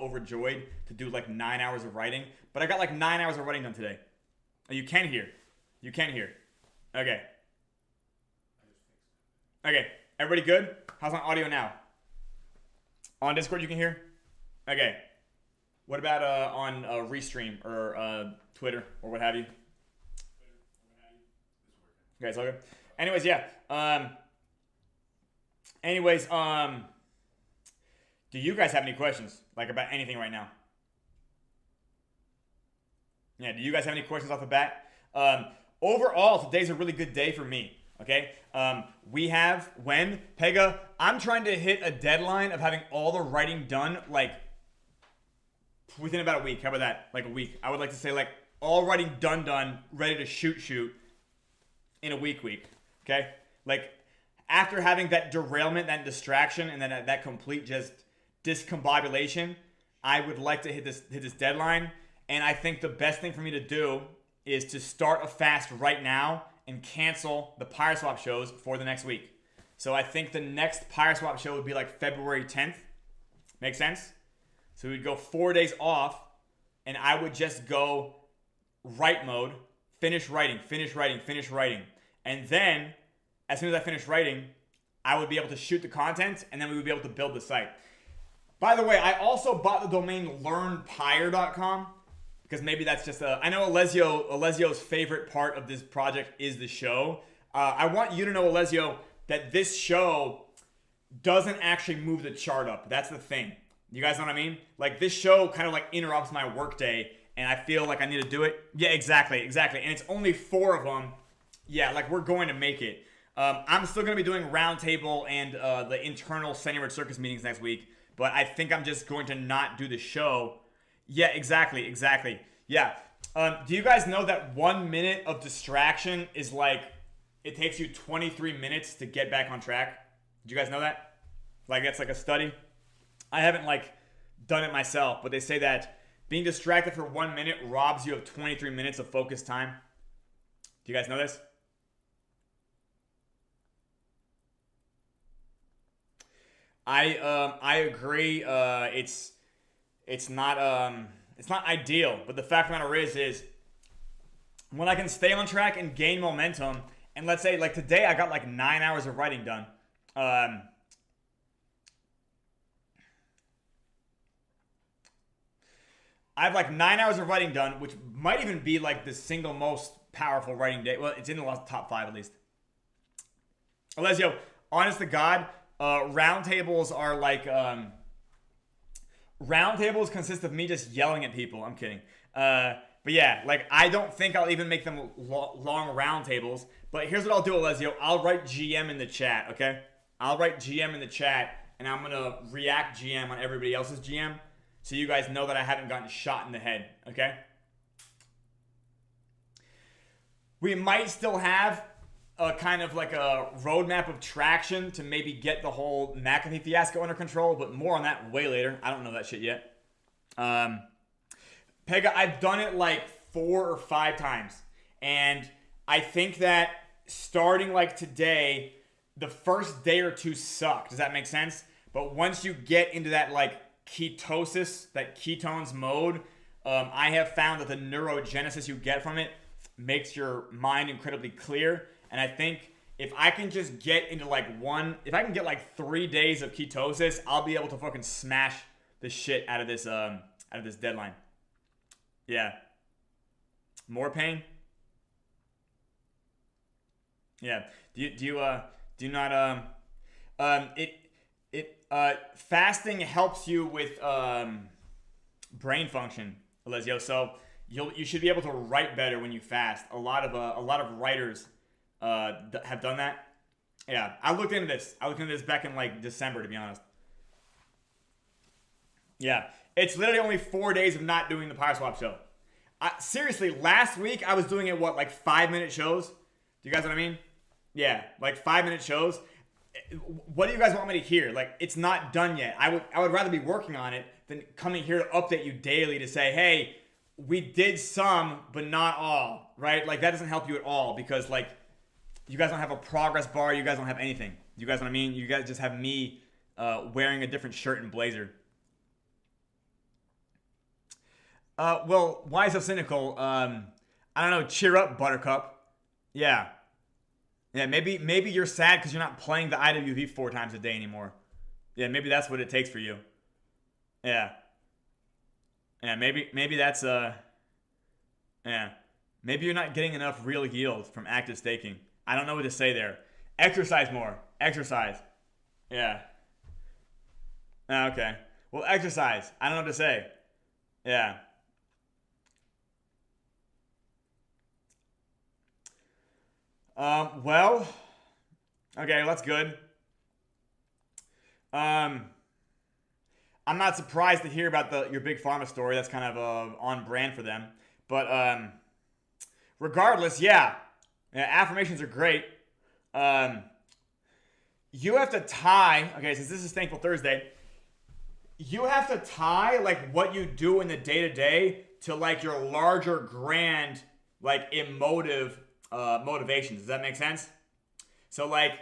overjoyed to do like 9 hours of writing, but I got like 9 hours of writing done today. You can hear. You can hear. Okay. Okay. Everybody good? How's my audio now? On Discord you can hear? Okay. What about on Restream or Twitter or what have you? Okay, it's all good. Anyways, yeah. Do you guys have any questions like about anything right now? Yeah, do you guys have any questions off the bat? Overall, today's a really good day for me. Okay, we have Pega. I'm trying to hit a deadline of having all the writing done like within about a week. How about that? Like a week. I would like to say like all writing done, ready to shoot in a week. Okay, like after having that derailment, that distraction, and then that complete just discombobulation, I would like to hit this deadline. And I think the best thing for me to do is to start a fast right now and cancel the PYRESWAP shows for the next week. So I think the next PYRESWAP show would be like February 10th. Make sense? So we'd go 4 days off, and I would just go write mode, finish writing. And then, as soon as I finish writing, I would be able to shoot the content, and then we would be able to build the site. By the way, I also bought the domain learnpyre.com. Because maybe that's just I know Alessio's favorite part of this project is the show. I want you to know, Alessio, that this show doesn't actually move the chart up. That's the thing. You guys know what I mean? Like this show kind of like interrupts my workday, and I feel like I need to do it. Yeah, exactly. And it's only 4 of them. Yeah, like we're going to make it. I'm still going to be doing roundtable and the internal Senior Circus meetings next week, but I think I'm just going to not do the show. Yeah, exactly. Yeah. Do you guys know that 1 minute of distraction is like, it takes you 23 minutes to get back on track? Did you guys know that? Like, that's like a study. I haven't like done it myself, but they say that being distracted for 1 minute robs you of 23 minutes of focus time. Do you guys know this? I agree. It's not ideal, but the fact of the matter is when I can stay on track and gain momentum, and let's say like today I got like 9 hours of writing done. I have like 9 hours of writing done, which might even be like the single most powerful writing day. Well, it's in the top 5 at least. Alessio, honest to God, roundtables are like roundtables consist of me just yelling at people. I'm kidding. But yeah, like I don't think I'll even make them long roundtables. But here's what I'll do, Alessio. I'll write GM in the chat, okay? I'll write GM in the chat, and I'm gonna react GM on everybody else's GM, so you guys know that I haven't gotten shot in the head, okay? We might still have a kind of like a roadmap of traction to maybe get the whole McAfee fiasco under control, but more on that way later. I don't know that shit yet. Pega, I've done it like 4 or 5 times, and I think that starting like today, the first day or 2 suck. Does that make sense? But once you get into that like ketosis, that ketones mode, I have found that the neurogenesis you get from it makes your mind incredibly clear. And I think if I can just get into like if I can get like 3 days of ketosis, I'll be able to fucking smash the shit out of this deadline. Yeah. More pain? Yeah. Fasting helps you with brain function, Alessio. So you should be able to write better when you fast. A lot of writers have done that. Yeah, I looked into this. Back in like December, to be honest. Yeah, it's literally only 4 days of not doing the PYRESWAP show. Seriously, last week I was doing it like 5-minute shows. Do you guys know what I mean? Yeah, like 5-minute shows. What do you guys want me to hear? Like, it's not done yet. I would rather be working on it than coming here to update you daily to say, hey, we did some, but not all, right? Like, that doesn't help you at all because, like, you guys don't have a progress bar. You guys don't have anything. You guys know what I mean? You guys just have me wearing a different shirt and blazer. Well, why so cynical? I don't know. Cheer up, Buttercup. Yeah. Yeah, maybe you're sad because you're not playing the IWV 4 times a day anymore. Yeah, maybe that's what it takes for you. Yeah. Yeah, maybe that's yeah. Maybe you're not getting enough real yield from active staking. I don't know what to say there. Exercise more. Exercise. Yeah. Okay. Well, exercise. I don't know what to say. Yeah. Well, okay, that's good. Um, I'm not surprised to hear about your big pharma story. That's kind of on brand for them. But regardless, yeah, affirmations are great. You have to tie. Okay, since this is Thankful Thursday, you have to tie like what you do in the day to day to like your larger grand like emotive motivations. Does that make sense? So like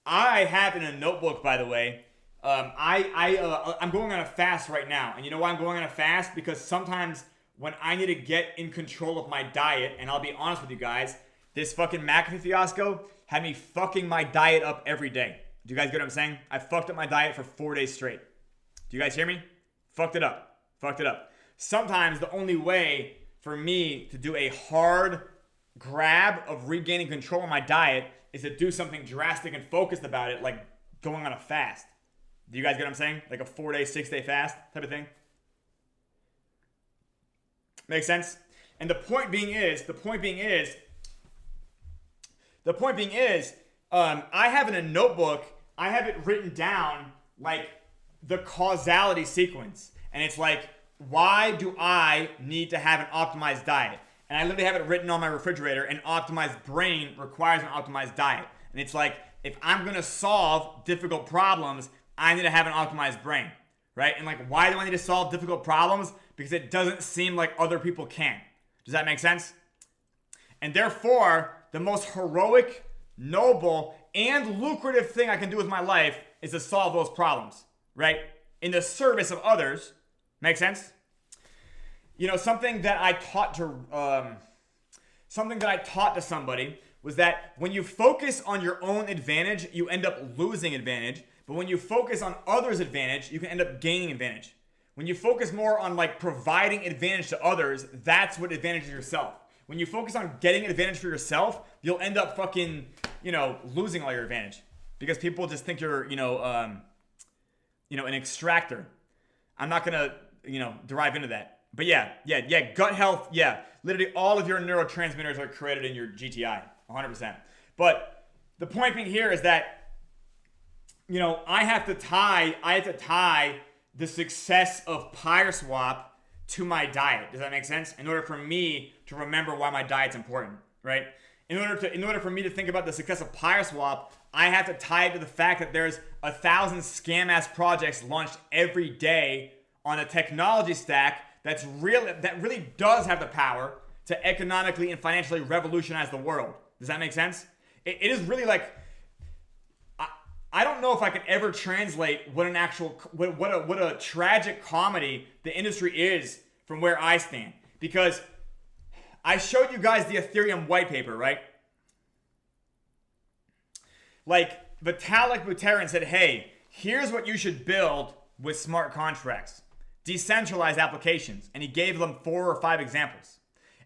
I have in a notebook, by the way. I'm going on a fast right now, and you know why I'm going on a fast? Because sometimes when I need to get in control of my diet, and I'll be honest with you guys, this fucking McAfee fiasco had me fucking my diet up every day. Do you guys get what I'm saying? I fucked up my diet for 4 days straight. Do you guys hear me? Fucked it up. Fucked it up. Sometimes the only way for me to do a hard grab of regaining control of my diet is to do something drastic and focused about it, like going on a fast. Do you guys get what I'm saying? Like a 4-day, 6-day fast type of thing. Makes sense? And the point being is, I have in a notebook, I have it written down like the causality sequence. And it's like, why do I need to have an optimized diet? And I literally have it written on my refrigerator. An optimized brain requires an optimized diet. And it's like, if I'm going to solve difficult problems, I need to have an optimized brain, right? And like, why do I need to solve difficult problems? Because it doesn't seem like other people can. Does that make sense? And therefore, the most heroic, noble, and lucrative thing I can do with my life is to solve those problems, right? In the service of others. Make sense? You know, something that I taught to somebody was that when you focus on your own advantage, you end up losing advantage. But when you focus on others' advantage, you can end up gaining advantage. When you focus more on like providing advantage to others, that's what advantages yourself. When you focus on getting advantage for yourself, you'll end up fucking, losing all your advantage because people just think you're, an extractor. I'm not gonna, derive into that. But yeah, gut health, yeah. Literally all of your neurotransmitters are created in your GTI, 100%. But the point being here is that, I have to tie the success of PYRESWAP to my diet. Does that make sense? In order for me to remember why my diet's important, right? In order for me to think about the success of PYRESWAP, I have to tie it to the fact that there's 1,000 scam-ass projects launched every day on a technology stack that really does have the power to economically and financially revolutionize the world. Does that make sense? It is really like, I don't know if I could ever translate what a tragic comedy the industry is from where I stand. Because I showed you guys the Ethereum white paper, right? Like, Vitalik Buterin said, hey, here's what you should build with smart contracts. Decentralized applications. And he gave them 4 or 5 examples.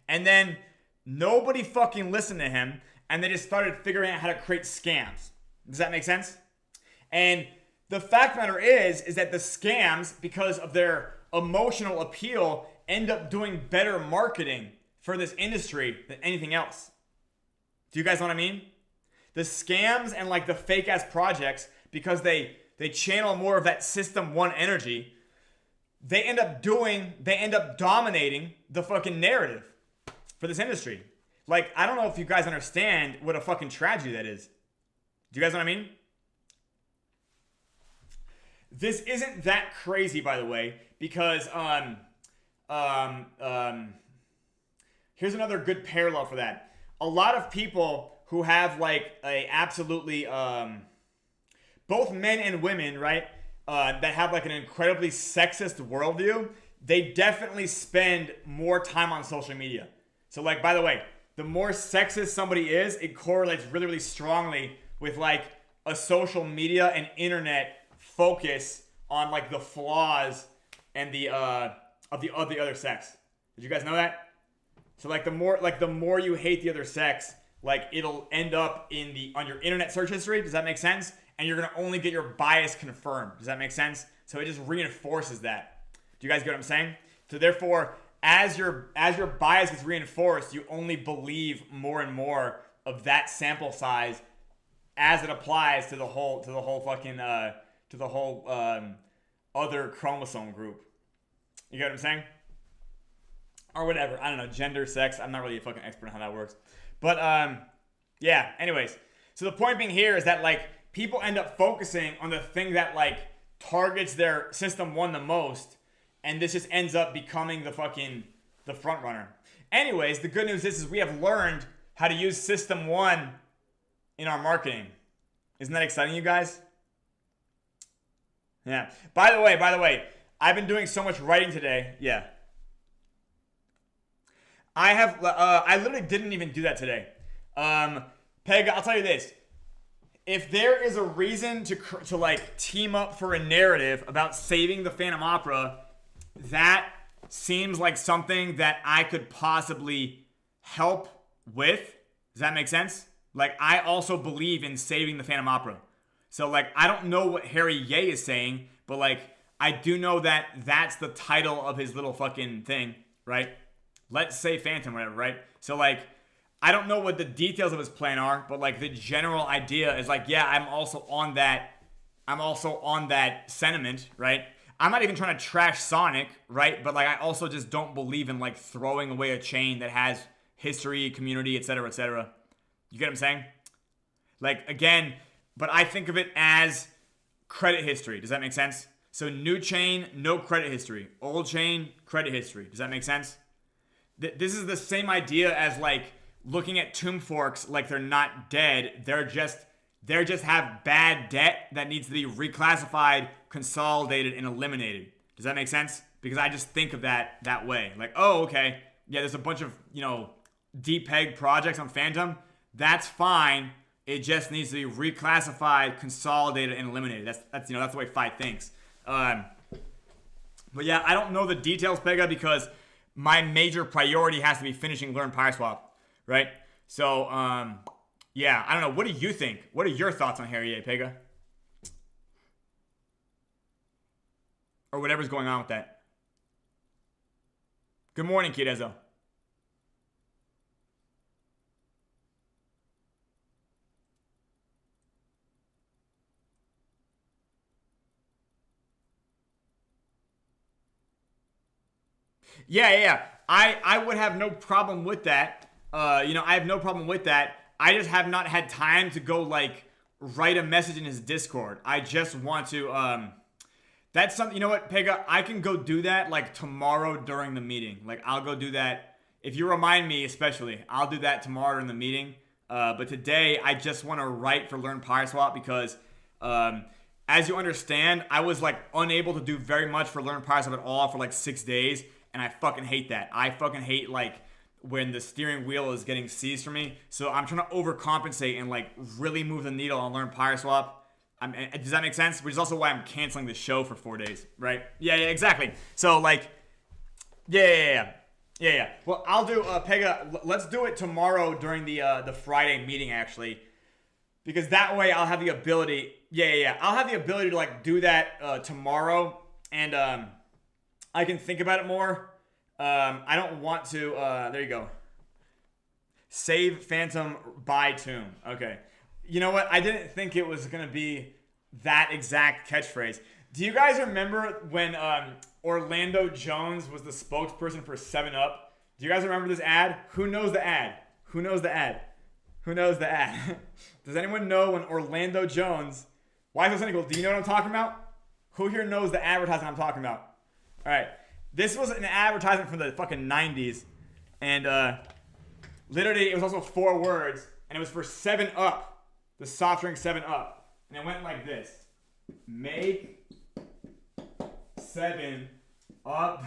And then nobody fucking listened to him, and they just started figuring out how to create scams. Does that make sense? And the fact of the matter is that the scams, because of their emotional appeal, end up doing better marketing for this industry than anything else. Do you guys know what I mean? The scams and like the fake ass projects, because they channel more of that system 1 energy, they end up dominating the fucking narrative for this industry. Like, I don't know if you guys understand what a fucking tragedy that is. Do you guys know what I mean? This isn't that crazy, by the way, because here's another good parallel for that. A lot of people who have like a absolutely both men and women, right, that have like an incredibly sexist worldview, they definitely spend more time on social media. So like, by the way, the more sexist somebody is, it correlates really, really strongly with like a social media and internet focus on like the flaws and the of the other sex. Did you guys know that? So like the more you hate the other sex, like it'll end up on your internet search history. Does that make sense? And you're gonna only get your bias confirmed. Does that make sense? So it just reinforces that. Do you guys get what I'm saying? So therefore, as your bias gets reinforced, you only believe more and more of that sample size as it applies to the whole other chromosome group. You get what I'm saying? Or whatever. I don't know. Gender, sex. I'm not really a fucking expert on how that works. But yeah. Anyways, so the point being here is that like people end up focusing on the thing that like targets their system one the most, and this just ends up becoming the front runner. Anyways, the good news is we have learned how to use system one in our marketing. Isn't that exciting, you guys? Yeah. By the way, I've been doing so much writing today. Yeah. I literally didn't even do that today. Peg, I'll tell you this. If there is a reason to like team up for a narrative about saving the Phantom Opera, that seems like something that I could possibly help with. Does that make sense? Like, I also believe in saving the Phantom Opera. So, like, I don't know what Harry Ye is saying, but, like, I do know that that's the title of his little fucking thing, right? Let's say Phantom, whatever, right? So, like, I don't know what the details of his plan are, but, like, the general idea is, like, yeah, I'm also on that sentiment, right? I'm not even trying to trash Sonic, right? But, like, I also just don't believe in, like, throwing away a chain that has history, community, etc., etc. You get what I'm saying? Like, again, but I think of it as credit history. Does that make sense? So new chain, no credit history. Old chain, credit history. Does that make sense? This is the same idea as like looking at tomb forks like they're not dead. They're just have bad debt that needs to be reclassified, consolidated, and eliminated. Does that make sense? Because I just think of that way. Like, oh, okay. Yeah, there's a bunch of, deep peg projects on Phantom. That's fine. It just needs to be reclassified, consolidated, and eliminated. That's the way Fi thinks. But yeah, I don't know the details, Pega, because my major priority has to be finishing Learn PYRESWAP, right? So, yeah, I don't know. What do you think? What are your thoughts on Harry A, Pega? Or whatever's going on with that. Good morning, Kidezo. Yeah. I would have no problem with that. I have no problem with that. I just have not had time to go, like, write a message in his Discord. I just want to, that's something, you know what, Pega? I can go do that, like, tomorrow during the meeting. Like, I'll go do that. If you remind me, especially, I'll do that tomorrow in the meeting. But today, I just want to write for Learn PYRESWAP because, as you understand, I was, like, unable to do very much for Learn PYRESWAP at all for, like, 6 days. And I fucking hate that. I fucking hate, like, when the steering wheel is getting seized from me. So I'm trying to overcompensate and, like, really move the needle on Learn PYRESWAP. Does that make sense? Which is also why I'm canceling the show for 4 days, right? Yeah, exactly. So, like, yeah. Well, I'll do, Pega, let's do it tomorrow during the Friday meeting, actually. Because that way I'll have the ability, I'll have the ability to, like, do that tomorrow. And, I can think about it more. I don't want to, there you go. Save Phantom by Tomb. Okay. You know what? I didn't think it was going to be that exact catchphrase. Do you guys remember when Orlando Jones was the spokesperson for 7-Up? Do you guys remember this ad? Who knows the ad? Does anyone know when Orlando Jones... Why is this equal? Do you know what I'm talking about? Who here knows the advertisement I'm talking about? All right, this was an advertisement from the fucking 90s, and literally it was also 4 words, and it was for 7-Up, the soft drink 7-Up, and it went like this: Make 7-Up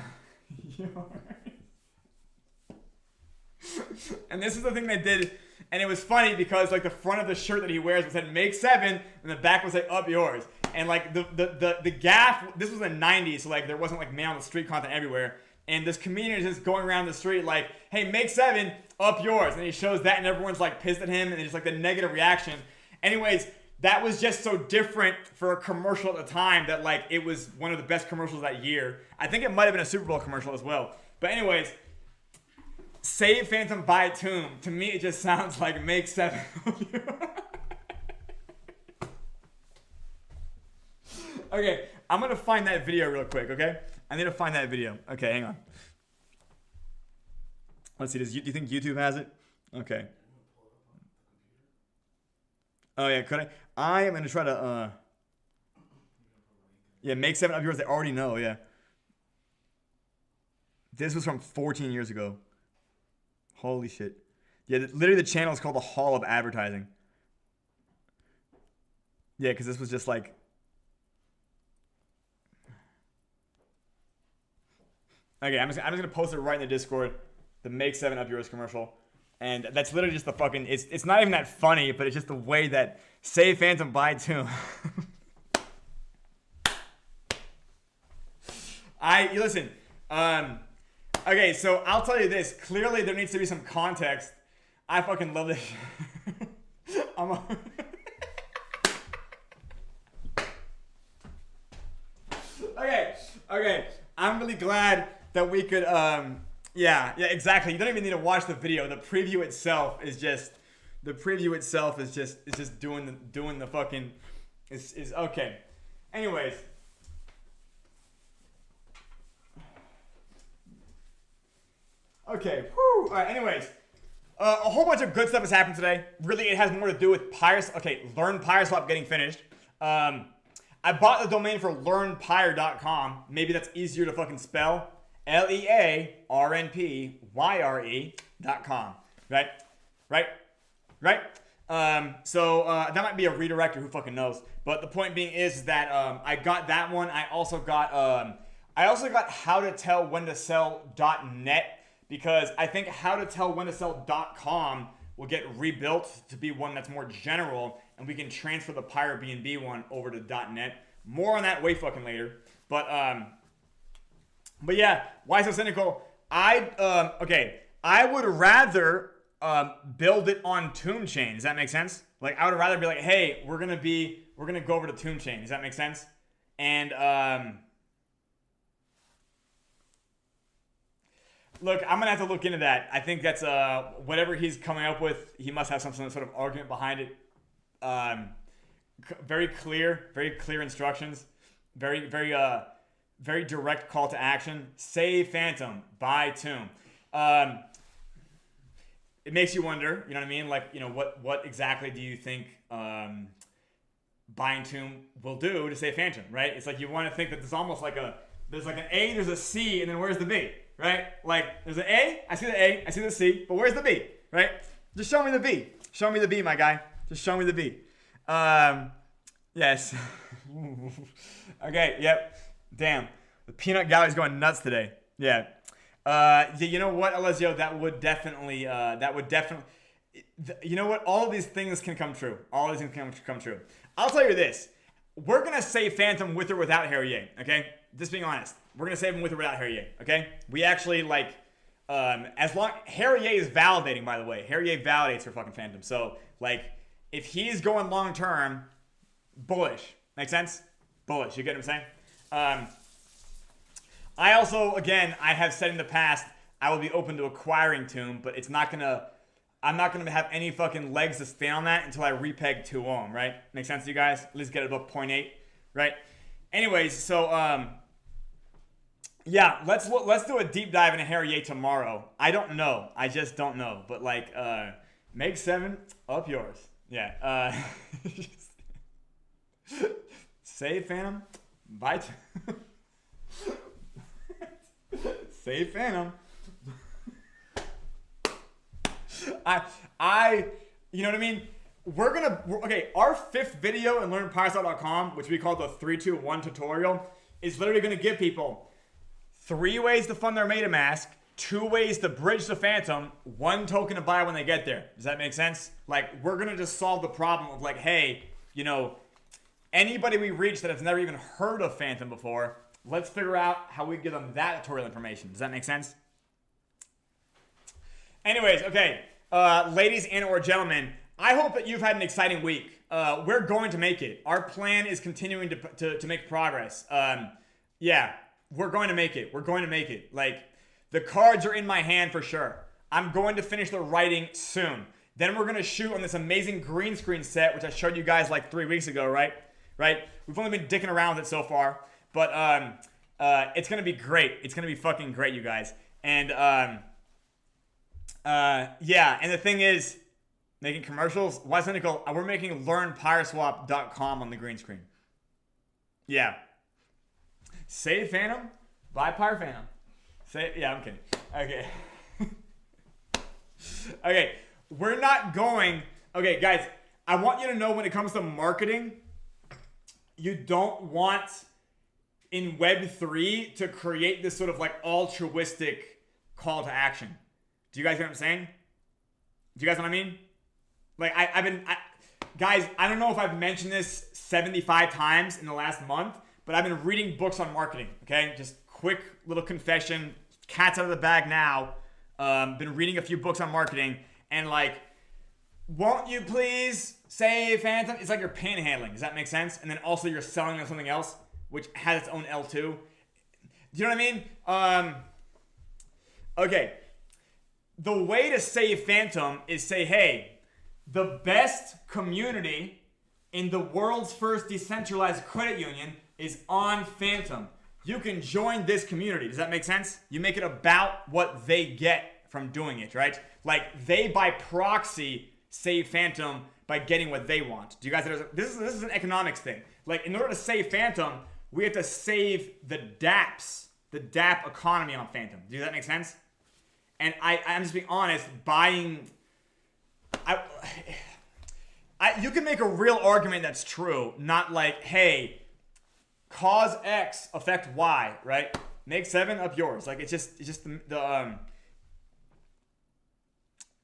And this is the thing they did, and it was funny because like the front of the shirt that he wears said "Make 7," and the back was like "Up yours." And like the gaff, this was in the 90s, so like there wasn't like man on the street content everywhere. And this comedian is just going around the street like, "Hey, make 7, up yours," and he shows that, and everyone's like pissed at him, and it's like the negative reaction. Anyways, that was just so different for a commercial at the time that like it was one of the best commercials that year. I think it might have been a Super Bowl commercial as well. But anyways, save Phantom, buy Tomb. To me, it just sounds like make 7. Okay, I'm gonna find that video real quick. Okay, I need to find that video. Okay, hang on. Let's see. Do you think YouTube has it? Okay. Oh yeah, could I? I am gonna try to. Yeah, make 7 up yours. They already know. Yeah. This was from 14 years ago. Holy shit. Yeah, literally the channel is called the Hall of Advertising. Yeah, because this was just like. Okay, I'm just gonna post it right in the Discord. The make 7 up yours commercial. And that's literally just the fucking, it's not even that funny, but it's just the way that save Phantom, buy Tomb. Listen, okay, so I'll tell you this. Clearly there needs to be some context. I fucking love this. Okay. I'm really glad that we could, yeah, exactly. You don't even need to watch the video. The preview itself is just doing the fucking is okay. Anyways. Okay. Whew. All right. Anyways, a whole bunch of good stuff has happened today. Really, it has more to do with Learn PYRESWAP getting finished. I bought the domain for learnpyre.com. Maybe that's easier to fucking spell. LEARNPYRE.com. Right? So that might be a redirector. Who fucking knows? But the point being is that I got that one. I also got howtotellwhentosell.net, because I think howtotellwhentosell.com will get rebuilt to be one that's more general, and we can transfer the Pyre BNB one over to .net. More on that way fucking later. But yeah, why so cynical? I would rather build it on Tomb Chain. Does that make sense? Like, I would rather be like, hey, we're gonna go over to Tomb Chain. Does that make sense? And look, I'm gonna have to look into that. I think that's whatever he's coming up with. He must have some sort of argument behind it. Very clear instructions. Very direct call to action. Save Phantom, buy Tomb. It makes you wonder, you know what I mean? Like, you know, what exactly do you think buying Tomb will do to save Phantom, right? It's like you want to think that there's almost like there's like an A, there's a C, and then where's the B, right? Like, there's an A, I see the A, I see the C, but where's the B, right? Just show me the B. Show me the B, my guy. Just show me the B. Yes. Okay, yep. Damn. The peanut gallery's going nuts today. Yeah. You know what, Alessio? That would definitely, you know what? All of these things can come true. All of these things can come true. I'll tell you this. We're going to save Phantom with or without Harrier, okay? Just being honest. We're going to save him with or without Harrier, okay? We actually, like, Harrier is validating, by the way. Harrier validates for fucking Phantom. So, like, if he's going long term, bullish. Make sense? Bullish. You get what I'm saying? I also, again, I have said in the past, I will be open to acquiring Tomb, but I'm not gonna have any fucking legs to stand on that until I repeg 2 ohm, right? Make sense to you guys? At least get it above 0.8, right? Anyways, so yeah, let's do a deep dive into Harrier tomorrow. I don't know. I just don't know. But like, make 7, up yours. Yeah. Save Phantom, buy Save Phantom. You know what I mean? Okay, our 5th video in learnpyreswap.com, which we call the 3-2-1 tutorial, is literally gonna give people 3 ways to fund their MetaMask, 2 ways to bridge the Phantom, 1 token to buy when they get there. Does that make sense? Like, we're going to just solve the problem of like, hey, you know, anybody we reach that has never even heard of Phantom before, let's figure out how we give them that tutorial information. Does that make sense? Anyways, okay, ladies and or gentlemen, I hope that you've had an exciting week. We're going to make it. Our plan is continuing to make progress. Yeah, we're going to make it. We're going to make it. Like, the cards are in my hand for sure. I'm going to finish the writing soon. Then we're going to shoot on this amazing green screen set, which I showed you guys like 3 weeks ago, right? We've only been dicking around with it so far, but it's going to be great. It's going to be fucking great, you guys. And yeah, and the thing is, making commercials, why cynical? We're making learnpyreswap.com on the green screen. Yeah. Save Phantom, buy Pyre Phantom. Yeah, I'm kidding. Okay. Okay, we're not going. Okay, guys, I want you to know when it comes to marketing, you don't want in Web3 to create this sort of like altruistic call to action. Do you guys get what I'm saying? Do you guys know what I mean? Like, guys, I don't know if I've mentioned this 75 times in the last month, but I've been reading books on marketing, okay? Just quick little confession. Cat's out of the bag now. Been reading a few books on marketing, and like, won't you please say Phantom? It's like you're panhandling. Does that make sense? And then also you're selling them something else, which has its own L2. Do you know what I mean? Okay. The way to save Phantom is say, hey, the best community in the world's first decentralized credit union is on Phantom. You can join this community. Does that make sense? You make it about what they get from doing it, right? Like, they by proxy save Phantom by getting what they want. Do you guys? This is an economics thing. Like, in order to save Phantom, we have to save the DApps, the DApp economy on Phantom. Does that make sense? And I'm just being honest, buying... you can make a real argument that's true, not like, hey, cause X, affect Y, right? Make 7 up yours. Like, it's just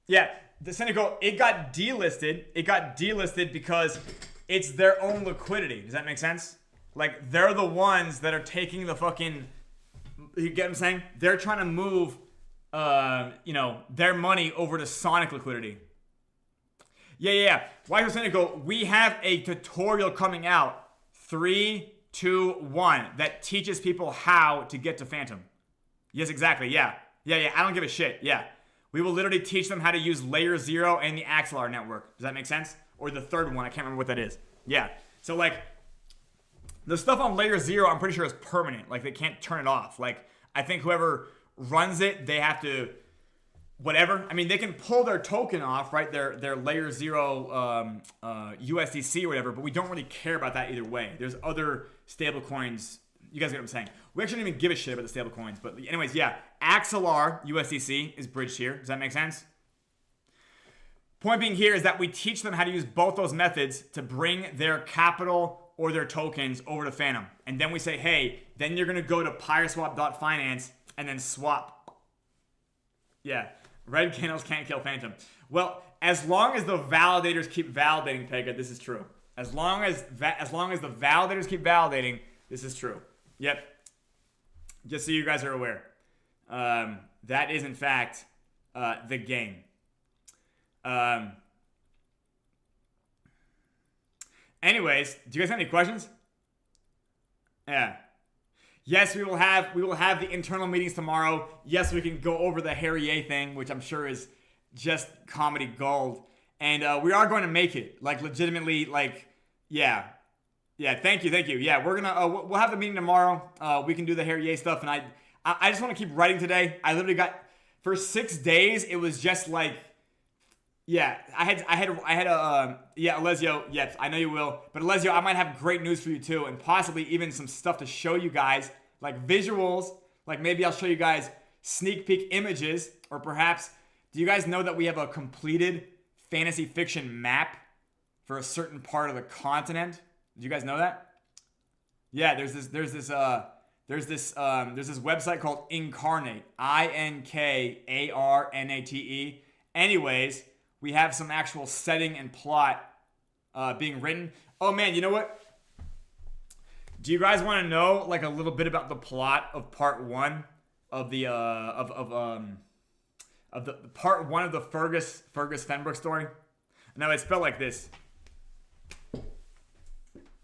yeah, the Cynical, it got delisted. It got delisted because it's their own liquidity. Does that make sense? Like, they're the ones that are taking the fucking... You get what I'm saying? They're trying to move... you know, their money over to Sonic liquidity. Yeah. Why is Cynical? We have a tutorial coming out. 3, 2, 1 that teaches people how to get to Phantom. Yes, exactly. Yeah. I don't give a shit. Yeah. We will literally teach them how to use Layer 0 and the Axelar network. Does that make sense? Or the third one. I can't remember what that is. Yeah. So, like, the stuff on Layer 0, I'm pretty sure is permanent. Like, they can't turn it off. Like, I think whoever runs it, they have to whatever. I mean, they can pull their token off, right? Their Layer 0 USDC or whatever, but we don't really care about that either way. There's other stable coins. You guys get what I'm saying? We actually don't even give a shit about the stable coins. But anyways, yeah, Axelar USDC is bridged here. Does that make sense? Point being here is that we teach them how to use both those methods to bring their capital or their tokens over to Phantom. And then we say, hey, then you're going to go to PYRESWAP.finance and then swap. Yeah, red candles can't kill Phantom. Well, as long as the validators keep validating, Pega, this is true. As long as the validators keep validating, this is true. Yep. Just so you guys are aware. That is, in fact, the game. Anyways, do you guys have any questions? Yeah. Yes, we will have the internal meetings tomorrow. Yes, we can go over the Harry A thing, which I'm sure is just comedy gold. And we are going to make it. Like, legitimately, like, yeah. Yeah, thank you. Yeah, we're gonna we'll have the meeting tomorrow. We can do the Harry A stuff, and I just want to keep writing today. I literally got for 6 days. It was just like, yeah. I had a yeah, Alessio. Yes, I know you will, but Alessio, I might have great news for you too, and possibly even some stuff to show you guys, like visuals. Like maybe I'll show you guys sneak peek images, or perhaps do you guys know that we have a completed fantasy fiction map for a certain part of the continent? Did you guys know that? Yeah, there's there's this website called Incarnate, Inkarnate. Anyways, we have some actual setting and plot being written. Oh man, you know what? Do you guys want to know like a little bit about the plot of part 1 of the part 1 of the Fergus Fenbrook story? Now it's spelled like this: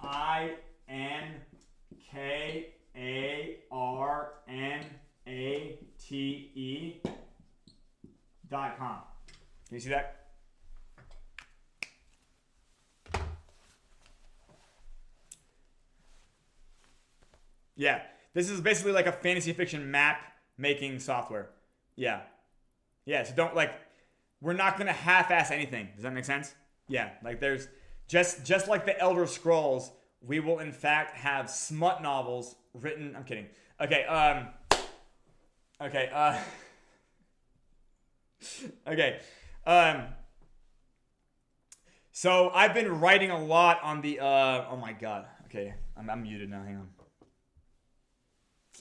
INKARNATE.com. Can you see that? Yeah, this is basically like a fantasy fiction map making software. Yeah. Yeah, so don't we're not going to half-ass anything. Does that make sense? Yeah, like there's just like the Elder Scrolls, we will in fact have smut novels written. I'm kidding. Okay, okay. So I've been writing a lot on the oh my god. Okay, I'm muted now. Hang on.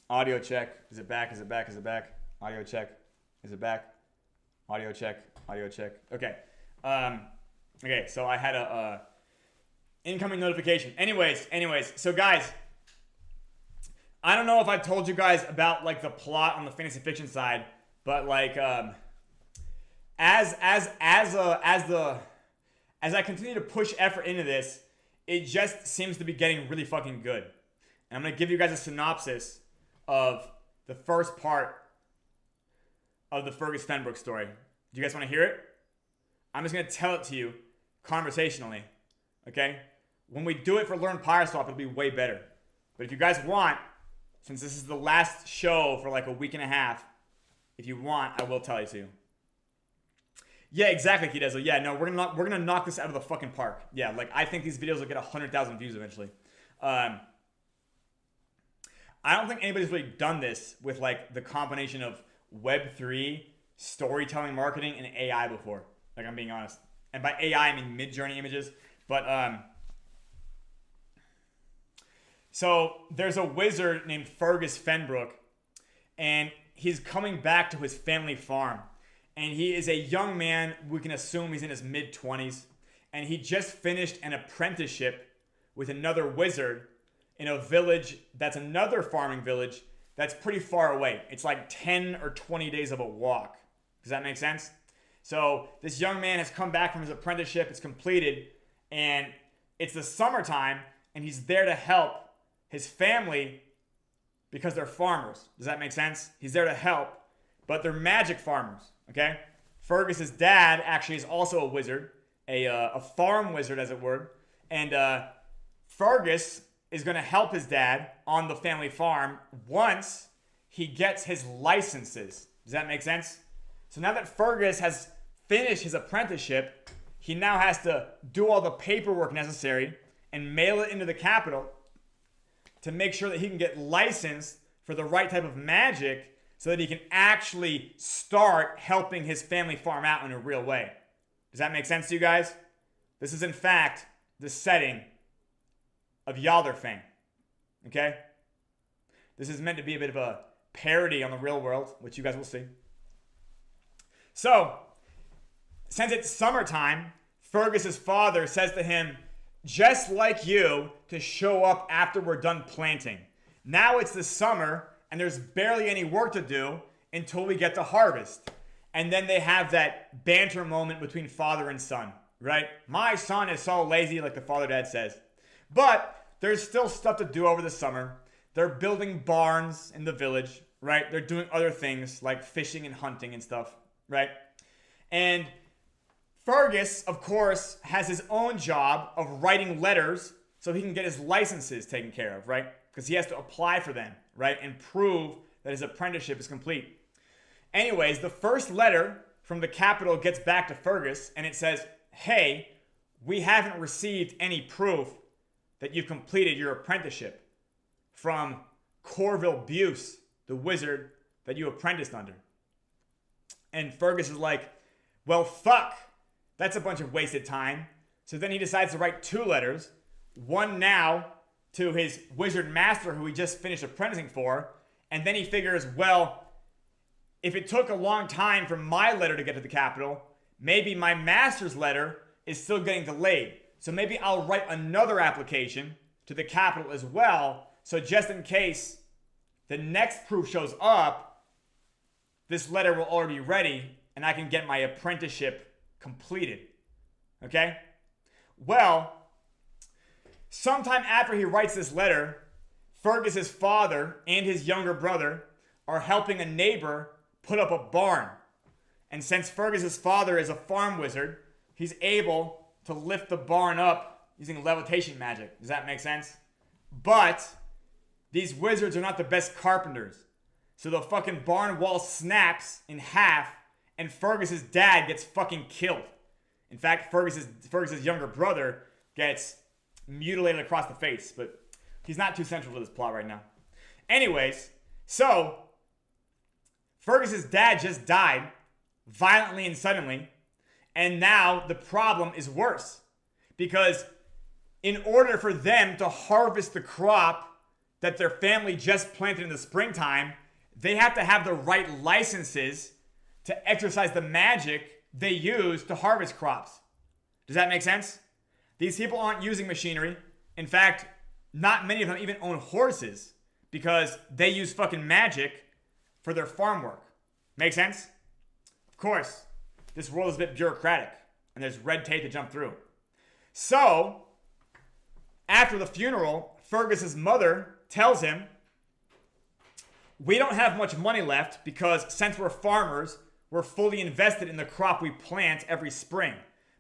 Audio check. Is it back? Is it back? Is it back? Audio check. Is it back? Audio check. Audio check. Okay. Okay, so I had a incoming notification. Anyways, so guys, I don't know if I've told you guys about like the plot on the fantasy fiction side, but like as I continue to push effort into this, it just seems to be getting really fucking good. And I'm gonna give you guys a synopsis of the first part of the Fergus Fenbrook story. Do you guys want to hear it? I'm just going to tell it to you conversationally, okay? When we do it for Learn PYRESWAP, it'll be way better. But if you guys want, since this is the last show for like a week and a half, if you want, I will tell you to. Yeah, exactly, Kidezo. Yeah, no, we're gonna knock this out of the fucking park. Yeah, like I think these videos will get 100,000 views eventually. I don't think anybody's really done this with like the combination of Web3, storytelling, marketing, and AI before. Like I'm being honest. And by AI, I mean mid-journey images. But so there's a wizard named Fergus Fenbrook, and he's coming back to his family farm. And he is a young man. We can assume he's in his mid-20s. And he just finished an apprenticeship with another wizard in a village that's another farming village that's pretty far away. It's like 10 or 20 days of a walk. Does that make sense? So this young man has come back from his apprenticeship. It's completed. And it's the summertime. And he's there to help his family because they're farmers. Does that make sense? He's there to help. But they're magic farmers. Okay? Fergus's dad actually is also a wizard. A farm wizard, as it were. And Fergus is going to help his dad on the family farm once he gets his licenses. Does that make sense? So now that Fergus has finished his apprenticeship, he now has to do all the paperwork necessary and mail it into the capital to make sure that he can get licensed for the right type of magic so that he can actually start helping his family farm out in a real way. Does that make sense to you guys? This is in fact the setting of Yalderfang. Okay? This is meant to be a bit of a parody on the real world, which you guys will see. So, since it's summertime, Fergus's father says to him, just like you, to show up after we're done planting. Now it's the summer, and there's barely any work to do until we get to harvest. And then they have that banter moment between father and son, right? My son is so lazy, like the father-dad says. But there's still stuff to do over the summer. They're building barns in the village, right? They're doing other things like fishing and hunting and stuff, right? And Fergus, of course, has his own job of writing letters so he can get his licenses taken care of, right? Because he has to apply for them, right? And prove that his apprenticeship is complete. Anyways, the first letter from the capital gets back to Fergus, and it says, hey, we haven't received any proof that you've completed your apprenticeship from Corville Buse, the wizard that you apprenticed under. And Fergus is like, well, fuck. That's a bunch of wasted time. So then he decides to write 2 letters. One now to his wizard master who he just finished apprenticing for. And then he figures, well, if it took a long time for my letter to get to the capital, maybe my master's letter is still getting delayed. So maybe I'll write another application to the capital as well. So just in case the next proof shows up, this letter will already be ready and I can get my apprenticeship completed. Okay? Well, sometime after he writes this letter, Fergus's father and his younger brother are helping a neighbor put up a barn. And since Fergus's father is a farm wizard, he's able to lift the barn up using levitation magic. Does that make sense? But these wizards are not the best carpenters. So the fucking barn wall snaps in half and Fergus's dad gets fucking killed. In fact, Fergus's younger brother gets mutilated across the face, but he's not too central to this plot right now. Anyways, so Fergus's dad just died violently and suddenly, and now the problem is worse because in order for them to harvest the crop that their family just planted in the springtime, they have to have the right licenses to exercise the magic they use to harvest crops. Does that make sense? These people aren't using machinery. In fact, not many of them even own horses because they use fucking magic for their farm work. Make sense? Of course, this world is a bit bureaucratic and there's red tape to jump through. So, after the funeral, Fergus's mother tells him, we don't have much money left because since we're farmers, we're fully invested in the crop we plant every spring.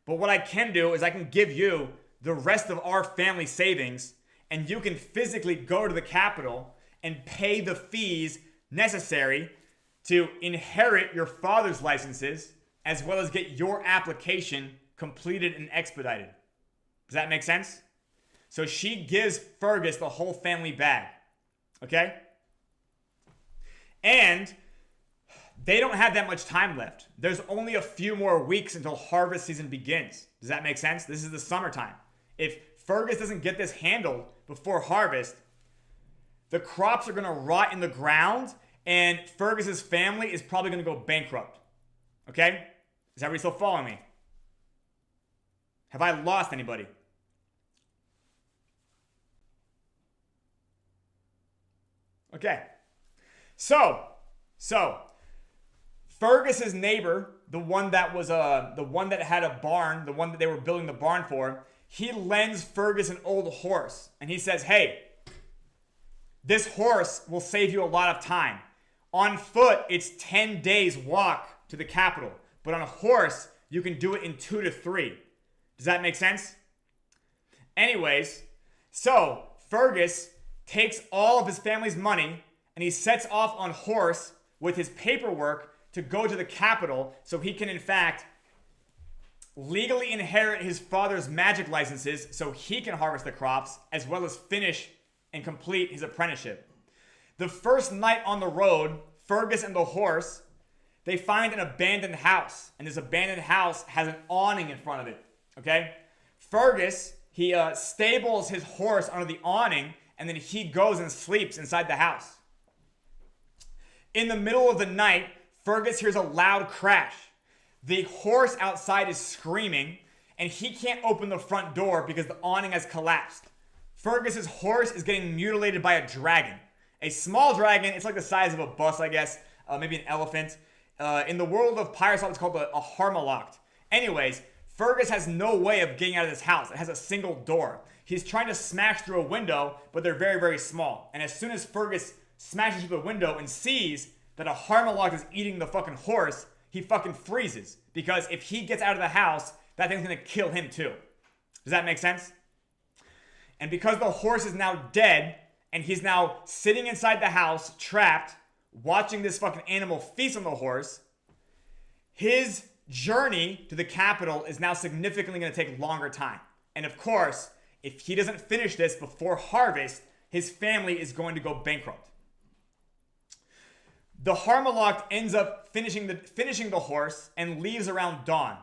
But what I can do is I can give you the rest of our family savings and you can physically go to the capital and pay the fees necessary to inherit your father's licenses as well as get your application completed and expedited. Does that make sense? So she gives Fergus the whole family bag. Okay? And they don't have that much time left. There's only a few more weeks until harvest season begins. Does that make sense? This is the summertime. If Fergus doesn't get this handled before harvest, the crops are going to rot in the ground and Fergus's family is probably going to go bankrupt. Okay? Is everybody still following me? Have I lost anybody? Okay. So Fergus's neighbor, the one that had a barn, the one that they were building the barn for, he lends Fergus an old horse and he says, hey, this horse will save you a lot of time. On foot, it's 10 days walk to the capital, but on a horse, you can do it in 2 to 3. Does that make sense? Anyways, so Fergus takes all of his family's money and he sets off on horse with his paperwork to go to the capital so he can, in fact, legally inherit his father's magic licenses so he can harvest the crops as well as finish and complete his apprenticeship. The first night on the road, Fergus and the horse, they find an abandoned house. And this abandoned house has an awning in front of it. Okay? Fergus, he stables his horse under the awning and then he goes and sleeps inside the house. In the middle of the night, Fergus hears a loud crash. The horse outside is screaming, and he can't open the front door because the awning has collapsed. Fergus's horse is getting mutilated by a dragon. A small dragon, it's like the size of a bus, I guess, maybe an elephant. In the world of PYRESWAP, it's called a harmaloct. Anyways, Fergus has no way of getting out of this house. It has a single door. He's trying to smash through a window, but they're very, very small. And as soon as Fergus smashes through the window and sees that a harmaloct is eating the fucking horse, he fucking freezes. Because if he gets out of the house, that thing's gonna kill him too. Does that make sense? And because the horse is now dead, and he's now sitting inside the house, trapped, watching this fucking animal feast on the horse, his journey to the capital is now significantly gonna take longer time. And of course, if he doesn't finish this before harvest, his family is going to go bankrupt. The harmaloct ends up finishing the horse and leaves around dawn.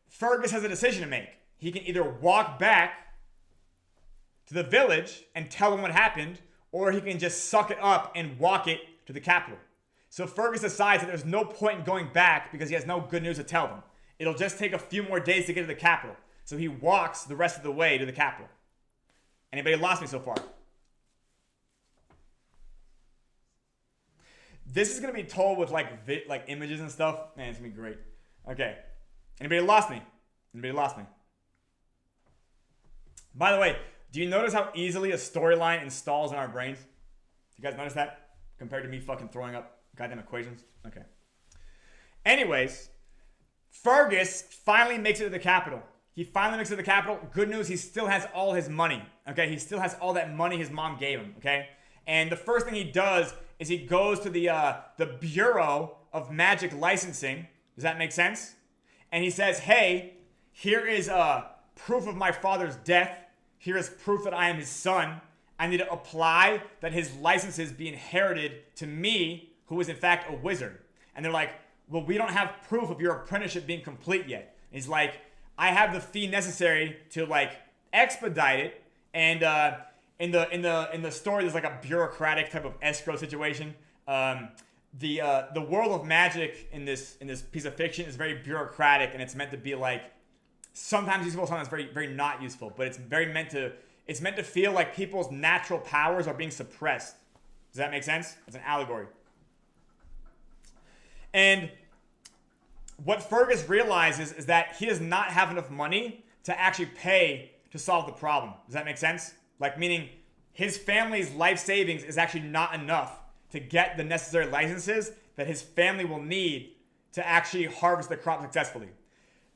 Fergus has a decision to make. He can either walk back to the village and tell them what happened, or he can just suck it up and walk it to the capital. So Fergus decides that there's no point in going back because he has no good news to tell them. It'll just take a few more days to get to the capital. So he walks the rest of the way to the capital. Anybody lost me so far? This is going to be told with like images and stuff. Man, it's going to be great. Okay. Anybody lost me? Anybody lost me? By the way, do you notice how easily a storyline installs in our brains? You guys notice that? Compared to me fucking throwing up goddamn equations? Okay. Anyways, Fergus finally makes it to the capital. He finally makes it to the capital. Good news, he still has all his money. Okay, he still has all that money his mom gave him. Okay, and the first thing he does is he goes to the Bureau of Magic Licensing. Does that make sense? And he says, "Hey, here is proof of my father's death. Here is proof that I am his son. I need to apply that his licenses be inherited to me, who is in fact a wizard." And they're like, "Well, we don't have proof of your apprenticeship being complete yet." And he's like, "I have the fee necessary to like expedite it." And in the story, there's like a bureaucratic type of escrow situation. The world of magic in this piece of fiction is very bureaucratic, and it's meant to be like sometimes useful, sometimes very very not useful. But it's meant to feel like people's natural powers are being suppressed. Does that make sense? It's an allegory. And what Fergus realizes is that he does not have enough money to actually pay to solve the problem. Does that make sense? Like, meaning his family's life savings is actually not enough to get the necessary licenses that his family will need to actually harvest the crop successfully.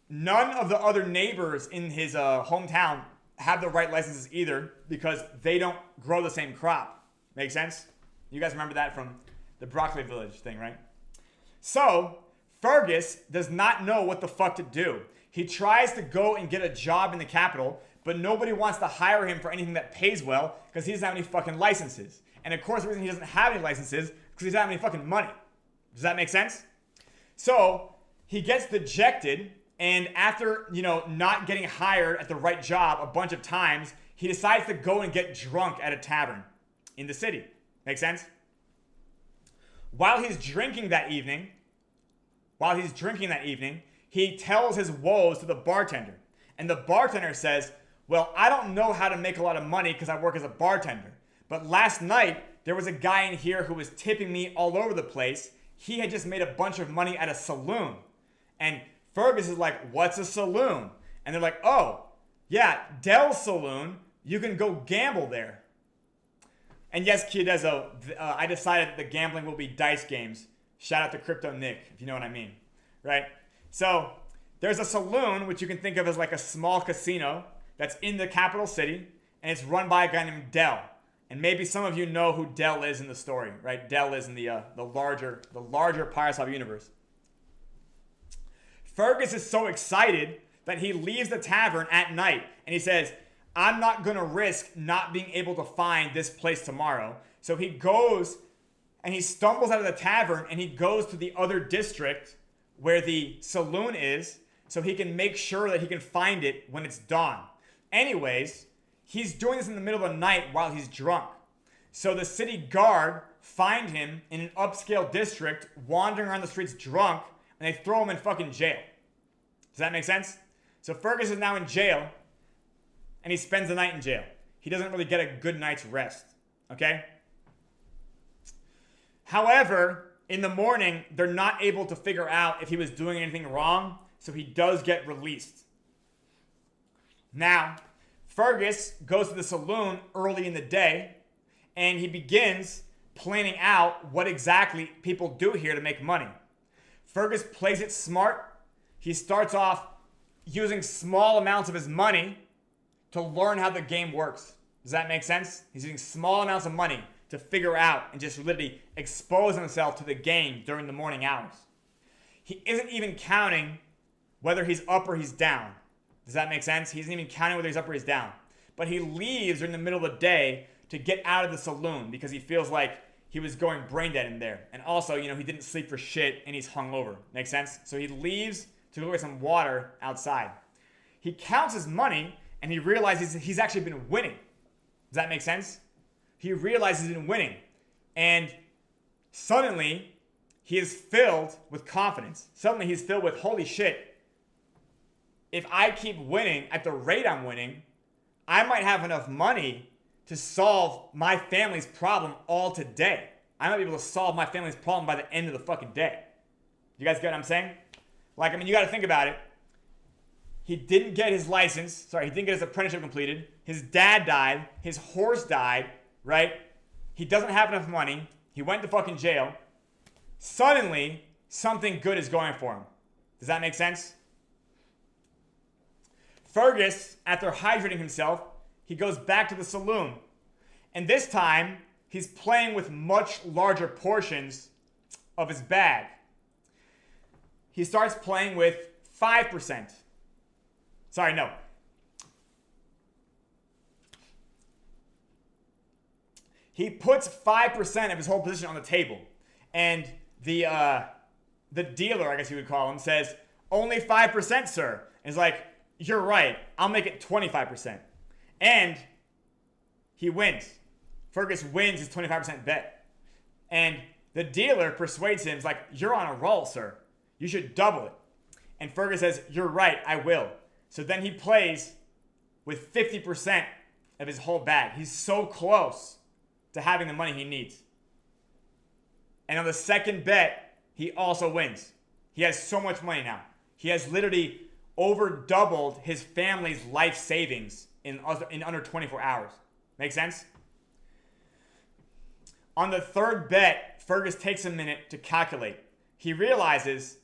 None of the other neighbors in his hometown have the right licenses either because they don't grow the same crop. Make sense? You guys remember that from the Broccoli Village thing, right? So Fergus does not know what the fuck to do. He tries to go and get a job in the capital, but nobody wants to hire him for anything that pays well because he doesn't have any fucking licenses. And of course, the reason he doesn't have any licenses is because he doesn't have any fucking money. Does that make sense? So he gets dejected, and after, not getting hired at the right job a bunch of times, he decides to go and get drunk at a tavern in the city. Make sense? While he's drinking that evening, he tells his woes to the bartender. And the bartender says, "Well, I don't know how to make a lot of money because I work as a bartender. But last night, there was a guy in here who was tipping me all over the place. He had just made a bunch of money at a saloon." And Fergus is like, "What's a saloon?" And they're like, "Oh, yeah, Dell's Saloon. You can go gamble there." And yes, Chiadezo, I decided that the gambling will be dice games. Shout out to Crypto Nick, if you know what I mean, right? So there's a saloon, which you can think of as like a small casino that's in the capital city, and it's run by a guy named Dell. And maybe some of you know who Dell is in the story, right? Dell is in the larger PYRESWAP universe. Fergus is so excited that he leaves the tavern at night, and he says, "I'm not going to risk not being able to find this place tomorrow." So he goes and he stumbles out of the tavern and he goes to the other district where the saloon is so he can make sure that he can find it when it's dawn. Anyways, he's doing this in the middle of the night while he's drunk. So the city guard find him in an upscale district wandering around the streets drunk, and they throw him in fucking jail. Does that make sense? So Fergus is now in jail, and he spends the night in jail. He doesn't really get a good night's rest, okay? However, in the morning, they're not able to figure out if he was doing anything wrong, so he does get released. Now, Fergus goes to the saloon early in the day, and he begins planning out what exactly people do here to make money. Fergus plays it smart. He starts off using small amounts of his money to learn how the game works. Does that make sense? He's using small amounts of money to figure out and just literally expose himself to the game during the morning hours. He isn't even counting whether he's up or he's down. Does that make sense? He isn't even counting whether he's up or he's down. But he leaves during the middle of the day to get out of the saloon because he feels like he was going brain dead in there. And also, he didn't sleep for shit and he's hungover. Make sense? So he leaves to go get some water outside. He counts his money and he realizes he's actually been winning. Does that make sense? He realizes he's been winning. And suddenly, he is filled with confidence. Suddenly, he's filled with, holy shit, if I keep winning at the rate I'm winning, I might have enough money to solve my family's problem all today. I might be able to solve my family's problem by the end of the fucking day. You guys get what I'm saying? Like, I mean, you got to think about it. He didn't get his license. Sorry, he didn't get his apprenticeship completed. His dad died. His horse died, right? He doesn't have enough money. He went to fucking jail. Suddenly, something good is going for him. Does that make sense? Fergus, after hydrating himself, he goes back to the saloon. And this time, he's playing with much larger portions of his bag. He starts playing with 5%. Sorry, no. He puts 5% of his whole position on the table. And the dealer, I guess you would call him, says, only 5%, sir. And he's like, you're right. I'll make it 25%. And he wins. Fergus wins his 25% bet. And the dealer persuades him, he's like, you're on a roll, sir. You should double it. And Fergus says, you're right, I will. So then he plays with 50% of his whole bag. He's so close to having the money he needs. And on the second bet, he also wins. He has so much money now. He has literally over doubled his family's life savings in under 24 hours. Make sense? On the third bet, Fergus takes a minute to calculate. He realizes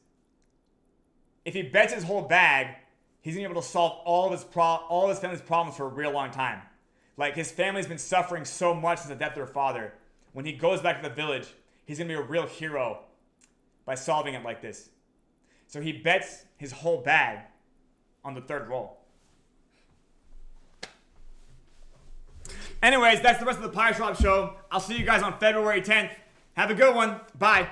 if he bets his whole bag, he's going to be able to solve all of his family's problems for a real long time. Like, his family's been suffering so much since the death of their father. When he goes back to the village, he's going to be a real hero by solving it like this. So he bets his whole bag on the third roll. Anyways, that's the rest of the PYRESWAP show. I'll see you guys on February 10th. Have a good one. Bye.